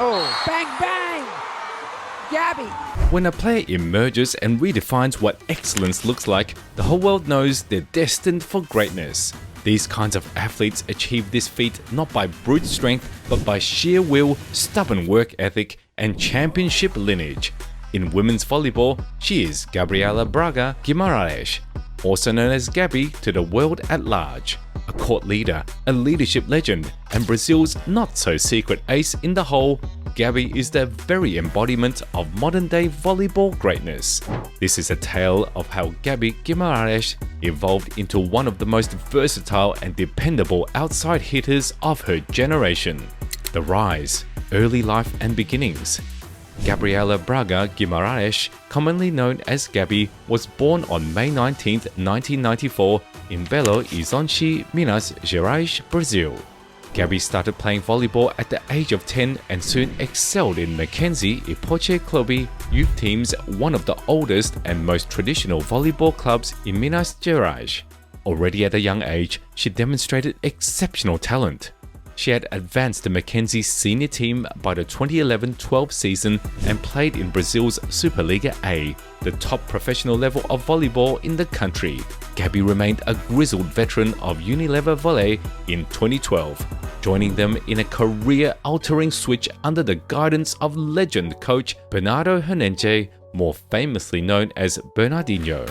Oh, bang, bang! Gabi! When a player emerges and redefines what excellence looks like, the whole world knows they're destined for greatness. These kinds of athletes achieve this feat not by brute strength, but by sheer will, stubborn work ethic, and championship lineage. In women's volleyball, she is Gabriela Braga Guimarães, also known as Gabi to the world at large. A court leader, a leadership legend, and Brazil's not-so-secret ace in the hole, Gabi is the very embodiment of modern-day volleyball greatness. This is a tale of how Gabi Guimarães evolved into one of the most versatile and dependable outside hitters of her generation. The rise, early life and beginnings. Gabriela Braga Guimarães, commonly known as Gabi, was born on May 19, 1994 in Belo, Horizonte, Minas, Gerais, Brazil. Gabi started playing volleyball at the age of 10 and soon excelled in Mackenzie Imoco Club youth teams, one of the oldest and most traditional volleyball clubs in Minas Gerais. Already at a young age, she demonstrated exceptional talent. She had advanced to Mackenzie's senior team by the 2011-12 season and played in Brazil's Superliga A, the top professional level of volleyball in the country. Gabi remained a grizzled veteran of Unilever Volley in 2012, joining them in a career-altering switch under the guidance of legend coach Bernardo Hernandes, more famously known as Bernardinho.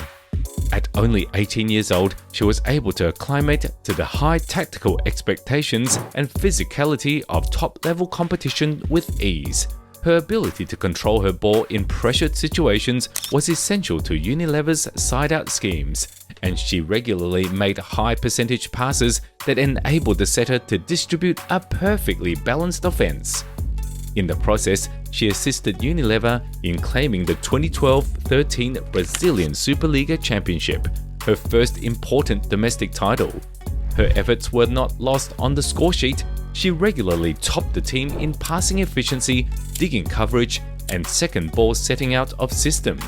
At only 18 years old, she was able to acclimate to the high tactical expectations and physicality of top-level competition with ease. Her ability to control her ball in pressured situations was essential to Unilever's side-out schemes, and she regularly made high-percentage passes that enabled the setter to distribute a perfectly balanced offense. In the process, she assisted Unilever in claiming the 2012-13 Brazilian Superliga Championship, her first important domestic title. Her efforts were not lost on the scoresheet. She regularly topped the team in passing efficiency, digging coverage, and second ball setting out of system.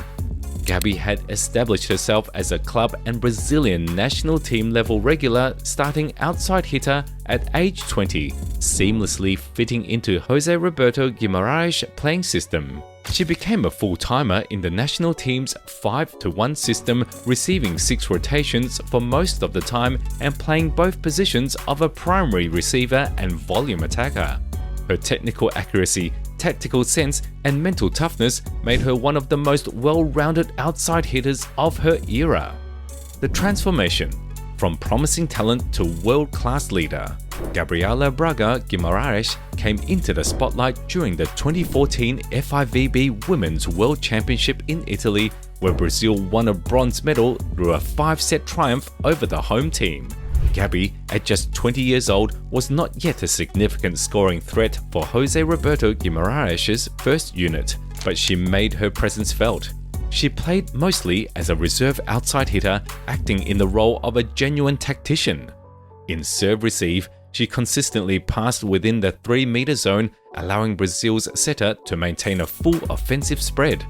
Gabi had established herself as a club and Brazilian national team level regular starting outside hitter at age 20, seamlessly fitting into Jose Roberto Guimarães' playing system. She became a full-timer in the national team's 5-to-1 system, receiving 6 rotations for most of the time and playing both positions of a primary receiver and volume attacker. Her technical accuracy, tactical sense, and mental toughness made her one of the most well-rounded outside hitters of her era. The transformation from promising talent to world-class leader. Gabriela Braga Guimarães came into the spotlight during the 2014 FIVB Women's World Championship in Italy, where Brazil won a bronze medal through a 5-set triumph over the home team. Gabi, at just 20 years old, was not yet a significant scoring threat for Jose Roberto Guimarães' first unit, but she made her presence felt. She played mostly as a reserve outside hitter, acting in the role of a genuine tactician. In serve-receive, she consistently passed within the 3-meter zone, allowing Brazil's setter to maintain a full offensive spread.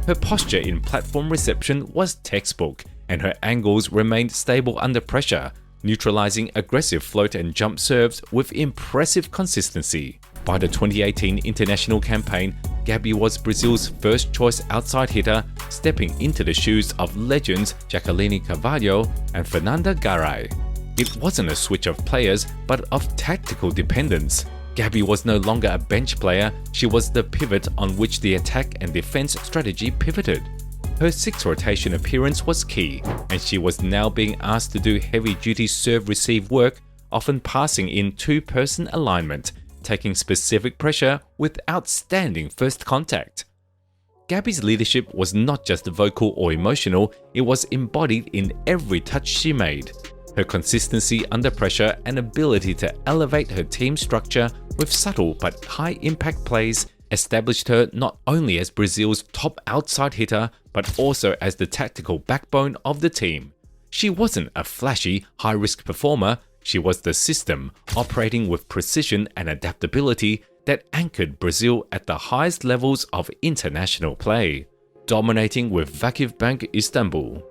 Her posture in platform reception was textbook, and her angles remained stable under pressure, neutralizing aggressive float and jump serves with impressive consistency. By the 2018 international campaign, Gabi was Brazil's first-choice outside hitter, stepping into the shoes of legends Jaqueline Carvalho and Fernanda Garay. It wasn't a switch of players, but of tactical dependence. Gabi was no longer a bench player, she was the pivot on which the attack and defense strategy pivoted. Her 6-rotation appearance was key, and she was now being asked to do heavy-duty serve-receive work, often passing in 2-person alignment, taking specific pressure with outstanding first contact. Gabi's leadership was not just vocal or emotional, it was embodied in every touch she made. Her consistency under pressure and ability to elevate her team structure with subtle but high-impact plays established her not only as Brazil's top outside hitter, but also as the tactical backbone of the team. She wasn't a flashy, high-risk performer, she was the system, operating with precision and adaptability that anchored Brazil at the highest levels of international play, dominating with VakıfBank Istanbul.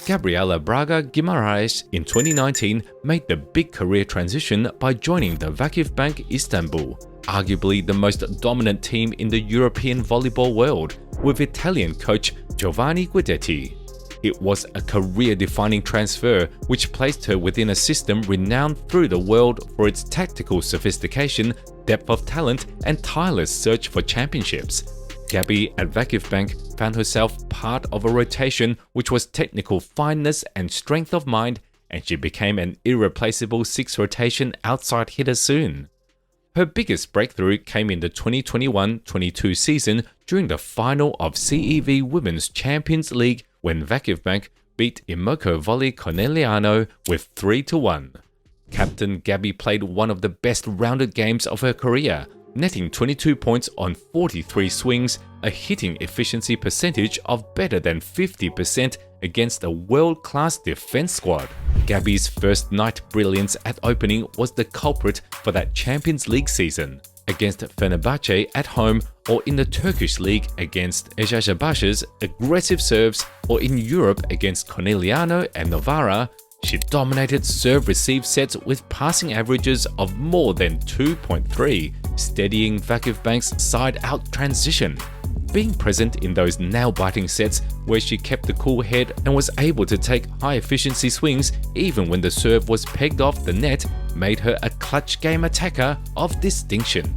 Gabriela Braga Guimarães in 2019 made the big career transition by joining the VakıfBank Istanbul, arguably the most dominant team in the European volleyball world, with Italian coach Giovanni Guidetti. It was a career-defining transfer which placed her within a system renowned through the world for its tactical sophistication, depth of talent, and tireless search for championships. Gabi at VakifBank found herself part of a rotation which was technical fineness and strength of mind, and she became an irreplaceable sixth rotation outside hitter soon. Her biggest breakthrough came in the 2021-22 season during the final of CEV Women's Champions League when VakifBank beat Imoco Volley Conegliano with 3-1. Captain Gabi played one of the best rounded games of her career, netting 22 points on 43 swings, a hitting efficiency percentage of better than 50% against a world-class defense squad. Gabi's first night brilliance at opening was the culprit for that Champions League season. Against Fenerbahce at home, or in the Turkish league against Eczacıbaşı's aggressive serves, or in Europe against Conegliano and Novara, she dominated serve-receive sets with passing averages of more than 2.3, steadying VakifBank's side-out transition. Being present in those nail-biting sets where she kept the cool head and was able to take high-efficiency swings even when the serve was pegged off the net made her a clutch game attacker of distinction.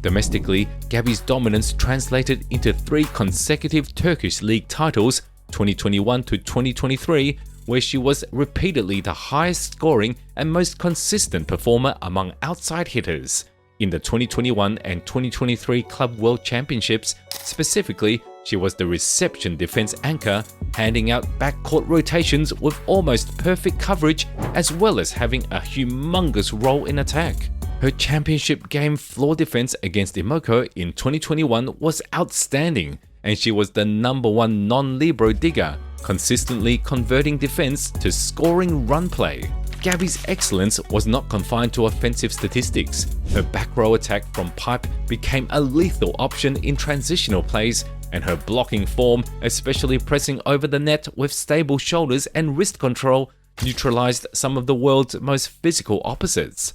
Domestically, Gabi's dominance translated into 3 consecutive Turkish league titles, 2021 to 2023, where she was repeatedly the highest scoring and most consistent performer among outside hitters. In the 2021 and 2023 Club World Championships, specifically, she was the reception defense anchor, handing out backcourt rotations with almost perfect coverage, as well as having a humongous role in attack. Her championship game floor defense against Imoco in 2021 was outstanding, and she was the #1 non-libero digger, consistently converting defense to scoring run play. Gabi's excellence was not confined to offensive statistics. Her back row attack from pipe became a lethal option in transitional plays, and her blocking form, especially pressing over the net with stable shoulders and wrist control, neutralized some of the world's most physical opposites.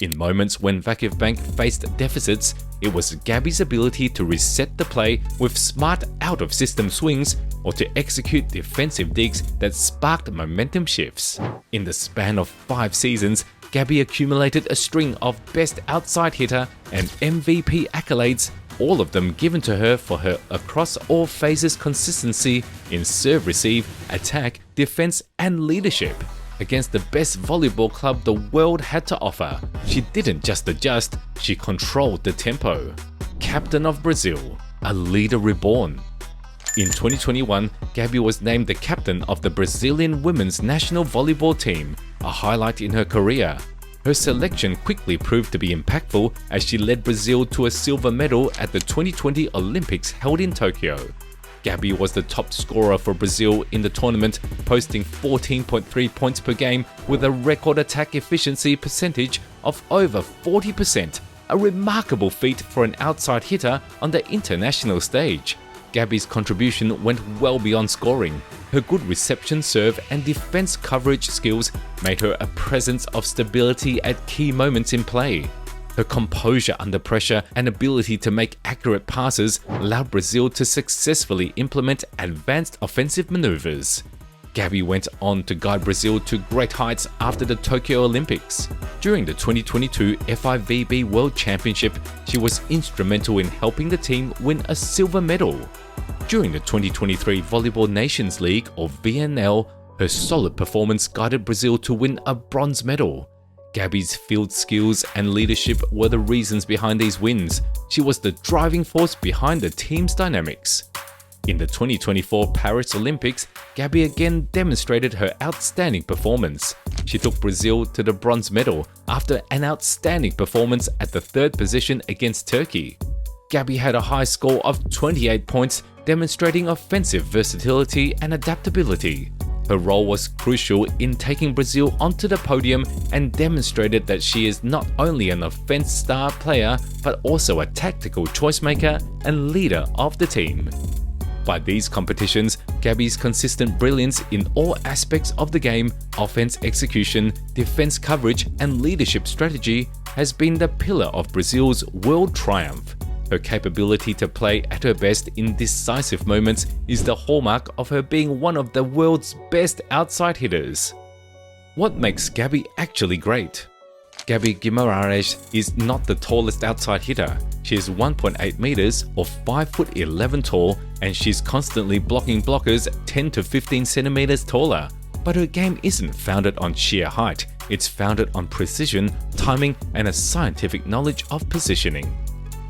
In moments when VakifBank faced deficits, it was Gabi's ability to reset the play with smart out-of-system swings or to execute defensive digs that sparked momentum shifts. In the span of 5 seasons, Gabi accumulated a string of Best Outside Hitter and MVP accolades, all of them given to her for her across all phases consistency in serve-receive, attack, defense, and leadership. Against the best volleyball club the world had to offer, she didn't just adjust, she controlled the tempo. Captain of Brazil, a leader reborn. In 2021, Gabi was named the captain of the Brazilian women's national volleyball team, a highlight in her career. Her selection quickly proved to be impactful as she led Brazil to a silver medal at the 2020 Olympics held in Tokyo. Gabi was the top scorer for Brazil in the tournament, posting 14.3 points per game with a record attack efficiency percentage of over 40%, a remarkable feat for an outside hitter on the international stage. Gabi's contribution went well beyond scoring. Her good reception serve and defense coverage skills made her a presence of stability at key moments in play. Her composure under pressure and ability to make accurate passes allowed Brazil to successfully implement advanced offensive maneuvers. Gabi went on to guide Brazil to great heights after the Tokyo Olympics. During the 2022 FIVB World Championship, she was instrumental in helping the team win a silver medal. During the 2023 Volleyball Nations League, or VNL, her solid performance guided Brazil to win a bronze medal. Gabi's field skills and leadership were the reasons behind these wins. She was the driving force behind the team's dynamics. In the 2024 Paris Olympics, Gabi again demonstrated her outstanding performance. She took Brazil to the bronze medal after an outstanding performance at the 3rd position against Turkey. Gabi had a high score of 28 points, demonstrating offensive versatility and adaptability. Her role was crucial in taking Brazil onto the podium and demonstrated that she is not only an offense star player, but also a tactical choice maker and leader of the team. By these competitions, Gabi's consistent brilliance in all aspects of the game, offense execution, defense coverage, and leadership strategy, has been the pillar of Brazil's world triumph. Her capability to play at her best in decisive moments is the hallmark of her being one of the world's best outside hitters. What makes Gabi actually great? Gabi Guimarães is not the tallest outside hitter. She is 1.8 meters or 5'11" tall, and she's constantly blocking blockers 10 to 15 centimeters taller. But her game isn't founded on sheer height. It's founded on precision, timing, and a scientific knowledge of positioning.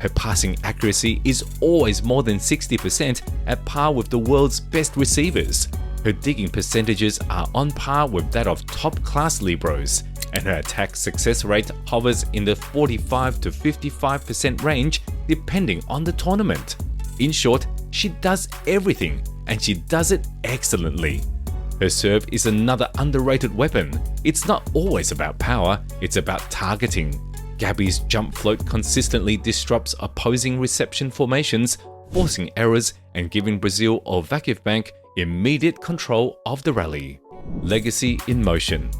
Her passing accuracy is always more than 60%, at par with the world's best receivers. Her digging percentages are on par with that of top-class liberos, and her attack success rate hovers in the 45 to 55% range depending on the tournament. In short, she does everything, and she does it excellently. Her serve is another underrated weapon. It's not always about power, it's about targeting. Gabi's jump float consistently disrupts opposing reception formations, forcing errors and giving Brazil or VacuumBank immediate control of the rally. Legacy in motion.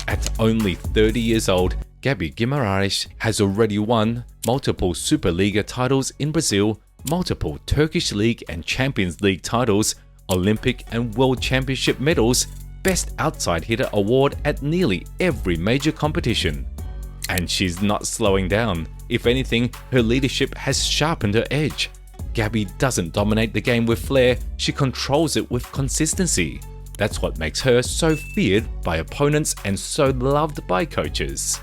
At only 30 years old, Gabi Guimarães has already won multiple Superliga titles in Brazil, multiple Turkish League and Champions League titles, Olympic and World Championship medals, Best Outside Hitter award at nearly every major competition. And she's not slowing down. If anything, her leadership has sharpened her edge. Gabi doesn't dominate the game with flair, she controls it with consistency. That's what makes her so feared by opponents and so loved by coaches.